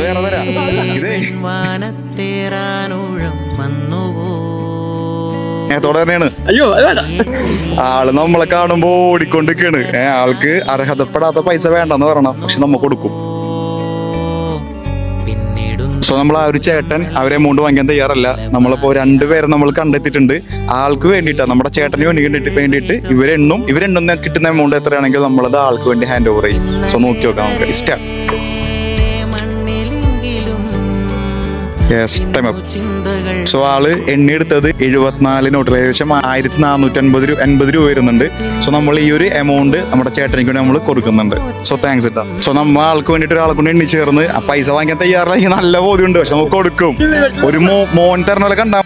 വേറെ തരാ ഇതേ ോടെ തന്നെയാണ്. ആള് നമ്മളെ കാണുമ്പോ ഓടിക്കൊണ്ടിരിക്കാണ്. ആൾക്ക് അർഹതപ്പെടാത്ത പൈസ വേണ്ടെന്ന് പറയണം, പക്ഷെ നമ്മ കൊടുക്കും. സോ നമ്മൾ ആ ഒരു ചേട്ടൻ അവരെ എമൗണ്ട് വാങ്ങിക്കാൻ തയ്യാറല്ല. നമ്മളിപ്പോ രണ്ടുപേരെ നമ്മൾ കണ്ടെത്തിയിട്ടുണ്ട്. ആൾക്ക് വേണ്ടിയിട്ടാണ്, നമ്മുടെ ചേട്ടന് വേണ്ടിയിട്ട് ഇവരെണ്ണും കിട്ടുന്ന എമൗണ്ട് എത്രയാണെങ്കിൽ നമ്മളത് ആൾക്ക് വേണ്ടി ഹാൻഡ് ഓവർ ചെയ്യും. സോ നോക്കി നോക്കാം നമുക്ക്. ഇഷ്ടം സോ ആള് എണ്ണി എടുത്തത് 74 നോട്ടിൽ ഏകദേശം 1480 രൂപ വരുന്നുണ്ട്. സോ നമ്മൾ ഈ ഒരു എമൗണ്ട് നമ്മുടെ ചേട്ടനിക്ക് വേണ്ടി നമ്മൾ കൊടുക്കുന്നുണ്ട്. സോ താങ്ക്സ് ഇട്ടാ. സോ നമ്മൾ ആൾക്ക് വേണ്ടിയിട്ട് ഒരാളെ കൊണ്ട് എണ്ണി ചേർന്ന് ആ പൈസ വാങ്ങിക്കാൻ തയ്യാറില്ല. നല്ല ബോധ്യമുണ്ട്, പക്ഷെ നമുക്ക് കൊടുക്കും. ഒരു മോൻ തരണ പോലെ കണ്ടാ